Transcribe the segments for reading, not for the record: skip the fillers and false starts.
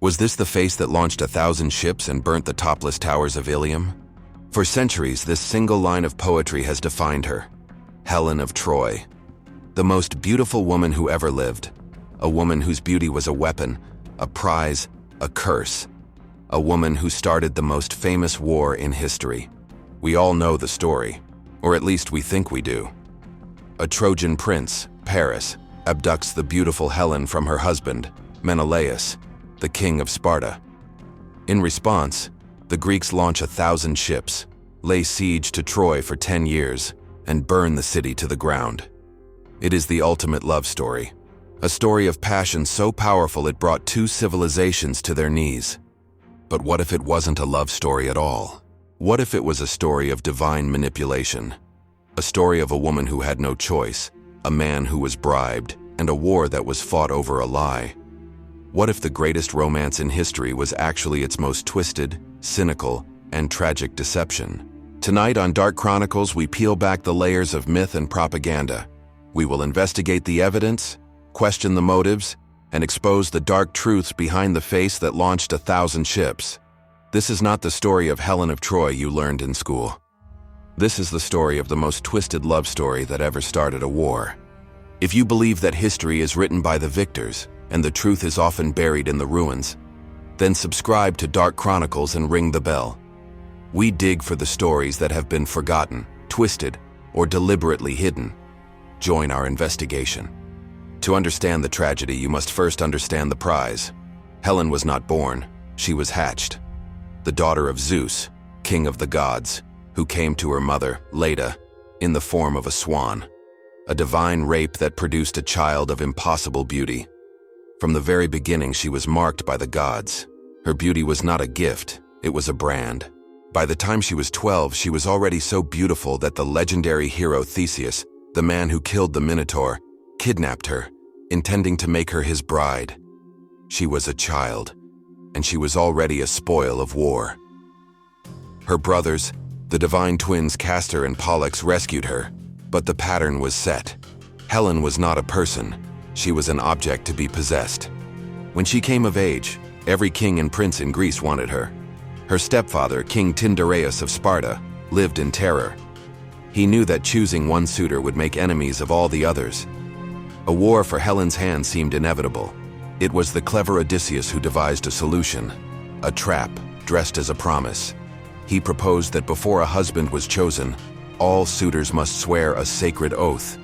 Was this the face that launched 1,000 ships and burnt the topless towers of Ilium? For centuries, this single line of poetry has defined her. Helen of Troy. The most beautiful woman who ever lived. A woman whose beauty was a weapon, a prize, a curse. A woman who started the most famous war in history. We all know the story, or at least we think we do. A Trojan prince, Paris, abducts the beautiful Helen from her husband, Menelaus, the king of Sparta. In response, the Greeks launch 1,000 ships, lay siege to Troy for 10 years, and burn the city to the ground. It is the ultimate love story. A story of passion so powerful it brought two civilizations to their knees. But what if it wasn't a love story at all? What if it was a story of divine manipulation? A story of a woman who had no choice, a man who was bribed, and a war that was fought over a lie? What if the greatest romance in history was actually its most twisted, cynical, and tragic deception? Tonight on Dark Chronicles, we peel back the layers of myth and propaganda. We will investigate the evidence, question the motives, and expose the dark truths behind the face that launched 1,000 ships. This is not the story of Helen of Troy you learned in school. This is the story of the most twisted love story that ever started a war. If you believe that history is written by the victors, and the truth is often buried in the ruins, then subscribe to Dark Chronicles and ring the bell. We dig for the stories that have been forgotten, twisted, or deliberately hidden. Join our investigation. To understand the tragedy, you must first understand the prize. Helen was not born, she was hatched. The daughter of Zeus, king of the gods, who came to her mother, Leda, in the form of a swan. A divine rape that produced a child of impossible beauty. From the very beginning, she was marked by the gods. Her beauty was not a gift, it was a brand. By the time she was 12, she was already so beautiful that the legendary hero Theseus, the man who killed the Minotaur, kidnapped her, intending to make her his bride. She was a child, and she was already a spoil of war. Her brothers, the divine twins Castor and Pollux, rescued her, but the pattern was set. Helen was not a person, she was an object to be possessed. When she came of age, every king and prince in Greece wanted her. Her stepfather, King Tyndareus of Sparta, lived in terror. He knew that choosing one suitor would make enemies of all the others. A war for Helen's hand seemed inevitable. It was the clever Odysseus who devised a solution, a trap dressed as a promise. He proposed that before a husband was chosen, all suitors must swear a sacred oath.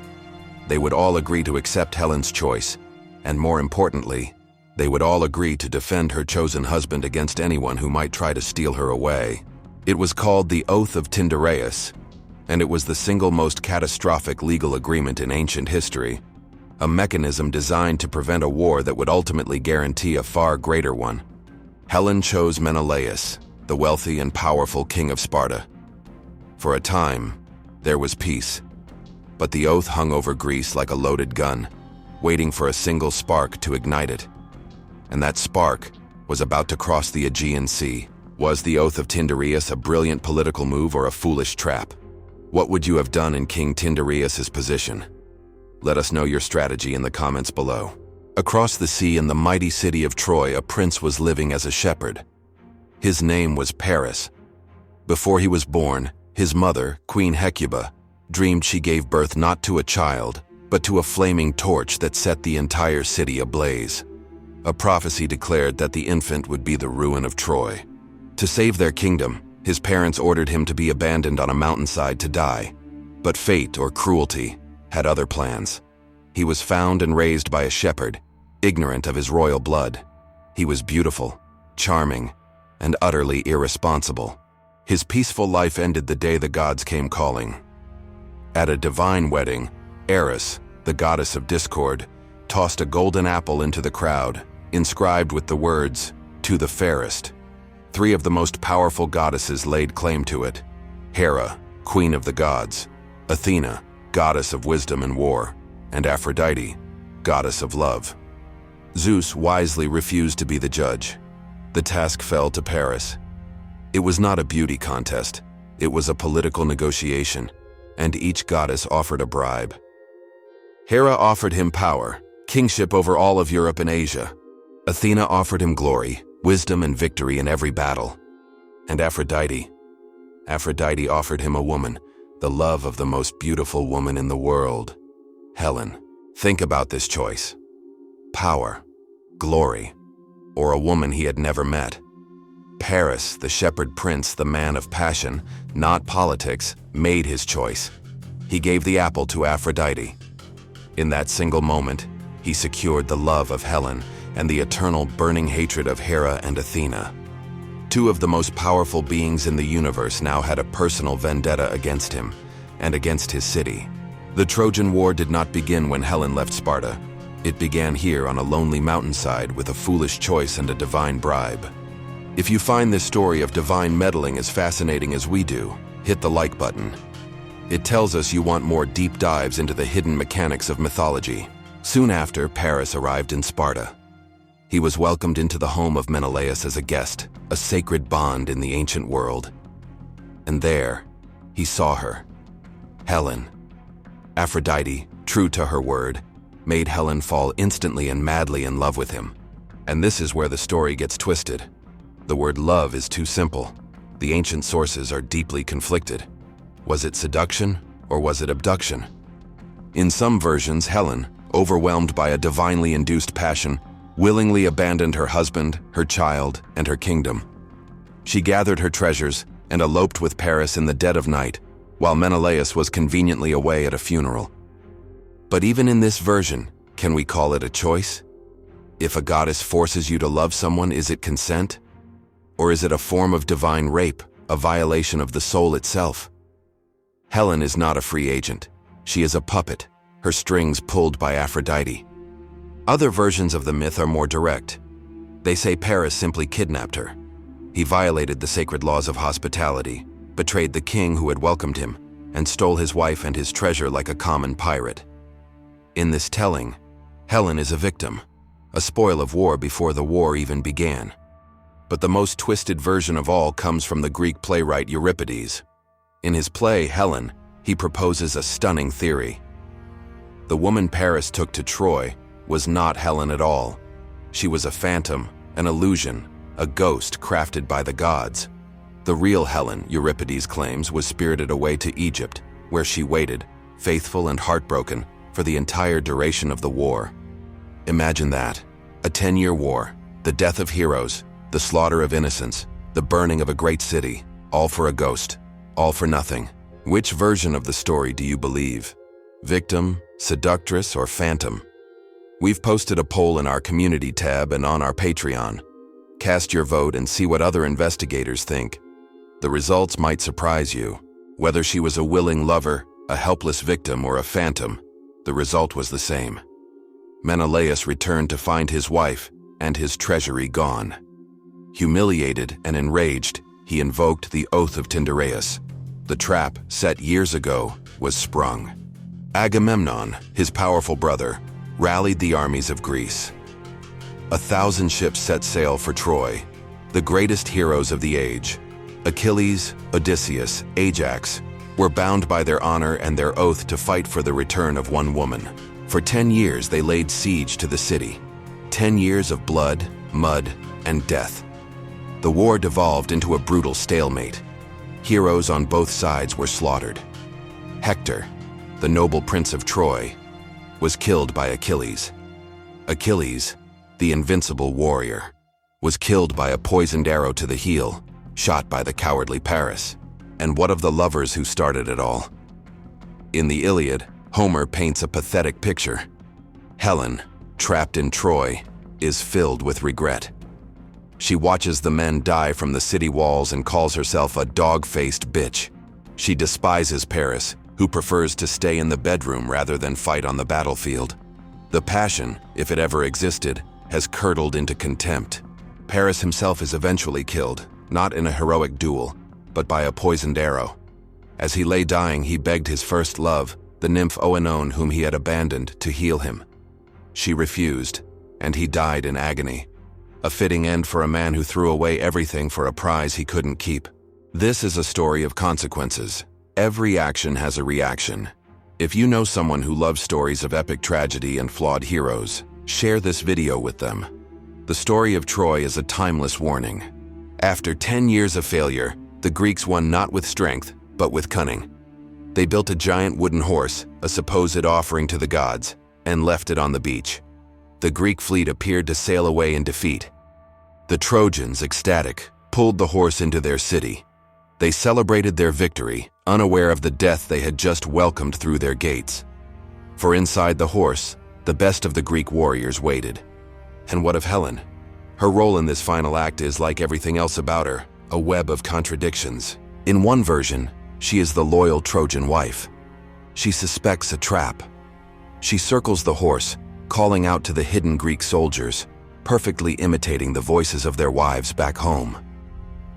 They would all agree to accept Helen's choice, and more importantly, they would all agree to defend her chosen husband against anyone who might try to steal her away. It was called the Oath of Tyndareus, and it was the single most catastrophic legal agreement in ancient history, a mechanism designed to prevent a war that would ultimately guarantee a far greater one. Helen chose Menelaus, the wealthy and powerful king of Sparta. For a time, there was peace, but the oath hung over Greece like a loaded gun, waiting for a single spark to ignite it. And that spark was about to cross the Aegean Sea. Was the Oath of Tyndareus a brilliant political move or a foolish trap? What would you have done in King Tyndareus's position? Let us know your strategy in the comments below. Across the sea in the mighty city of Troy, a prince was living as a shepherd. His name was Paris. Before he was born, his mother, Queen Hecuba, dreamed she gave birth not to a child, but to a flaming torch that set the entire city ablaze. A prophecy declared that the infant would be the ruin of Troy. To save their kingdom, his parents ordered him to be abandoned on a mountainside to die. But fate or cruelty had other plans. He was found and raised by a shepherd, ignorant of his royal blood. He was beautiful, charming, and utterly irresponsible. His peaceful life ended the day the gods came calling. At a divine wedding, Eris, the goddess of discord, tossed a golden apple into the crowd, inscribed with the words, "To the fairest." 3 of the most powerful goddesses laid claim to it: Hera, queen of the gods; Athena, goddess of wisdom and war; and Aphrodite, goddess of love. Zeus wisely refused to be the judge. The task fell to Paris. It was not a beauty contest, it was a political negotiation, and each goddess offered a bribe. Hera offered him power, kingship over all of Europe and Asia. Athena offered him glory, wisdom and victory in every battle. And Aphrodite offered him a woman, the love of the most beautiful woman in the world, Helen. Think about this choice. Power, glory, or a woman he had never met. Paris, the shepherd prince, the man of passion, not politics, made his choice. He gave the apple to Aphrodite. In that single moment, he secured the love of Helen and the eternal burning hatred of Hera and Athena. Two of the most powerful beings in the universe now had a personal vendetta against him and against his city. The Trojan War did not begin when Helen left Sparta. It began here on a lonely mountainside with a foolish choice and a divine bribe. If you find this story of divine meddling as fascinating as we do, hit the like button. It tells us you want more deep dives into the hidden mechanics of mythology. Soon after, Paris arrived in Sparta. He was welcomed into the home of Menelaus as a guest, a sacred bond in the ancient world. And there, he saw her, Helen. Aphrodite, true to her word, made Helen fall instantly and madly in love with him. And this is where the story gets twisted. The word love is too simple. The ancient sources are deeply conflicted. Was it seduction or was it abduction? In some versions, Helen, overwhelmed by a divinely induced passion, willingly abandoned her husband, her child, and her kingdom. She gathered her treasures and eloped with Paris in the dead of night, while Menelaus was conveniently away at a funeral. But even in this version, can we call it a choice? If a goddess forces you to love someone, is it consent? Or is it a form of divine rape, a violation of the soul itself? Helen is not a free agent. She is a puppet, her strings pulled by Aphrodite. Other versions of the myth are more direct. They say Paris simply kidnapped her. He violated the sacred laws of hospitality, betrayed the king who had welcomed him, and stole his wife and his treasure like a common pirate. In this telling, Helen is a victim, a spoil of war before the war even began. But the most twisted version of all comes from the Greek playwright Euripides. In his play, Helen, he proposes a stunning theory. The woman Paris took to Troy was not Helen at all. She was a phantom, an illusion, a ghost crafted by the gods. The real Helen, Euripides claims, was spirited away to Egypt, where she waited, faithful and heartbroken, for the entire duration of the war. Imagine that. A 10-year war, the death of heroes, the slaughter of innocents, the burning of a great city, all for a ghost, all for nothing. Which version of the story do you believe? Victim, seductress, or phantom? We've posted a poll in our community tab and on our Patreon. Cast your vote and see what other investigators think. The results might surprise you. Whether she was a willing lover, a helpless victim, or a phantom, the result was the same. Menelaus returned to find his wife and his treasury gone. Humiliated and enraged, he invoked the oath of Tyndareus. The trap, set years ago, was sprung. Agamemnon, his powerful brother, rallied the armies of Greece. 1,000 ships set sail for Troy, the greatest heroes of the age. Achilles, Odysseus, Ajax were bound by their honor and their oath to fight for the return of one woman. For 10 years they laid siege to the city. 10 years of blood, mud, and death. The war devolved into a brutal stalemate. Heroes on both sides were slaughtered. Hector, the noble prince of Troy, was killed by Achilles. Achilles, the invincible warrior, was killed by a poisoned arrow to the heel, shot by the cowardly Paris. And what of the lovers who started it all? In the Iliad, Homer paints a pathetic picture. Helen, trapped in Troy, is filled with regret. She watches the men die from the city walls and calls herself a dog-faced bitch. She despises Paris, who prefers to stay in the bedroom rather than fight on the battlefield. The passion, if it ever existed, has curdled into contempt. Paris himself is eventually killed, not in a heroic duel, but by a poisoned arrow. As he lay dying, he begged his first love, the nymph Oenone, whom he had abandoned, to heal him. She refused, and he died in agony. A fitting end for a man who threw away everything for a prize he couldn't keep. This is a story of consequences. Every action has a reaction. If you know someone who loves stories of epic tragedy and flawed heroes, share this video with them. The story of Troy is a timeless warning. After 10 years of failure, the Greeks won not with strength, but with cunning. They built a giant wooden horse, a supposed offering to the gods, and left it on the beach. The Greek fleet appeared to sail away in defeat. The Trojans, ecstatic, pulled the horse into their city. They celebrated their victory, unaware of the death they had just welcomed through their gates. For inside the horse, the best of the Greek warriors waited. And what of Helen? Her role in this final act is, like everything else about her, a web of contradictions. In one version, she is the loyal Trojan wife. She suspects a trap. She circles the horse, calling out to the hidden Greek soldiers, perfectly imitating the voices of their wives back home.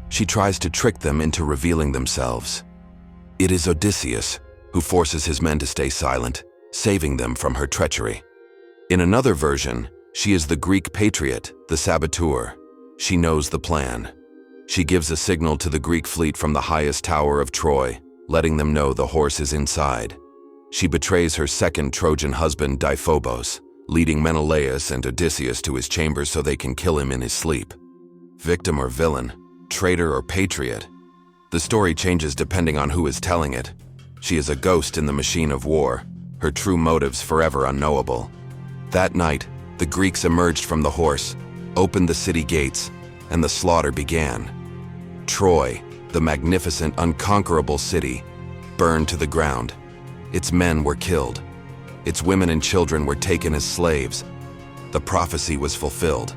She tries to trick them into revealing themselves. It is Odysseus who forces his men to stay silent, saving them from her treachery. In another version, she is the Greek patriot, the saboteur. She knows the plan. She gives a signal to the Greek fleet from the highest tower of Troy, letting them know the horse is inside. She betrays her second Trojan husband, Deiphobos, leading Menelaus and Odysseus to his chambers so they can kill him in his sleep. Victim or villain, traitor or patriot, the story changes depending on who is telling it. She is a ghost in the machine of war, her true motives forever unknowable. That night, the Greeks emerged from the horse, opened the city gates, and the slaughter began. Troy, the magnificent, unconquerable city, burned to the ground. Its men were killed. Its women and children were taken as slaves. The prophecy was fulfilled.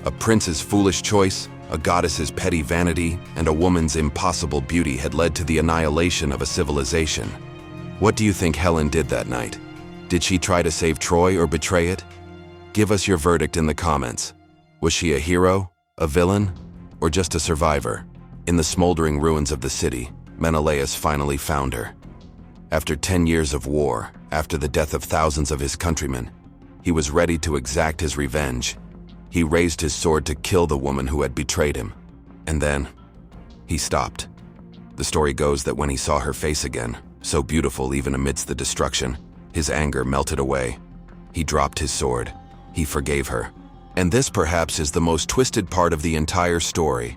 A prince's foolish choice, a goddess's petty vanity, and a woman's impossible beauty had led to the annihilation of a civilization. What do you think Helen did that night? Did she try to save Troy or betray it? Give us your verdict in the comments. Was she a hero, a villain, or just a survivor? In the smoldering ruins of the city, Menelaus finally found her. After 10 years of war, after the death of thousands of his countrymen, he was ready to exact his revenge. He raised his sword to kill the woman who had betrayed him. And then, he stopped. The story goes that when he saw her face again, so beautiful even amidst the destruction, his anger melted away. He dropped his sword. He forgave her. And this perhaps is the most twisted part of the entire story.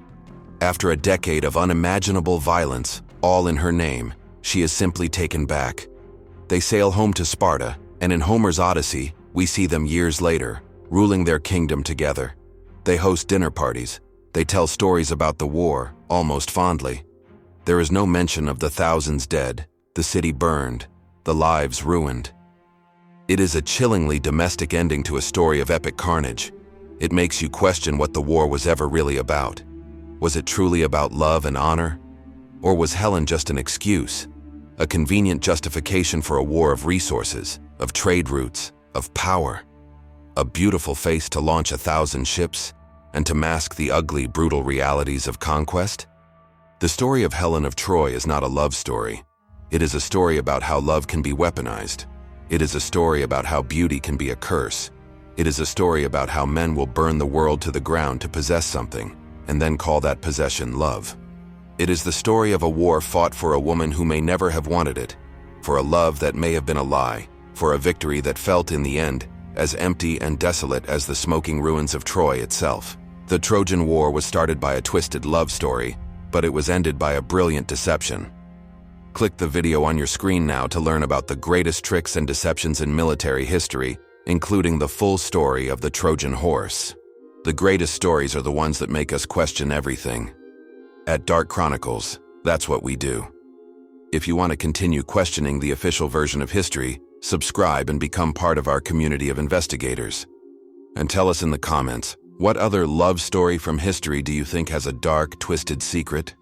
After a decade of unimaginable violence, all in her name, she is simply taken back. They sail home to Sparta, and in Homer's Odyssey, we see them years later, ruling their kingdom together. They host dinner parties. They tell stories about the war, almost fondly. There is no mention of the thousands dead, the city burned, the lives ruined. It is a chillingly domestic ending to a story of epic carnage. It makes you question what the war was ever really about. Was it truly about love and honor? Or was Helen just an excuse? A convenient justification for a war of resources, of trade routes, of power? A beautiful face to launch 1,000 ships and to mask the ugly, brutal realities of conquest? The story of Helen of Troy is not a love story. It is a story about how love can be weaponized. It is a story about how beauty can be a curse. It is a story about how men will burn the world to the ground to possess something, and then call that possession love. It is the story of a war fought for a woman who may never have wanted it, for a love that may have been a lie, for a victory that felt in the end as empty and desolate as the smoking ruins of Troy itself. The Trojan War was started by a twisted love story, but it was ended by a brilliant deception. Click the video on your screen now to learn about the greatest tricks and deceptions in military history, including the full story of the Trojan horse. The greatest stories are the ones that make us question everything. At Dark Chronicles, that's what we do. If you want to continue questioning the official version of history, subscribe and become part of our community of investigators. And tell us in the comments, what other love story from history do you think has a dark, twisted secret?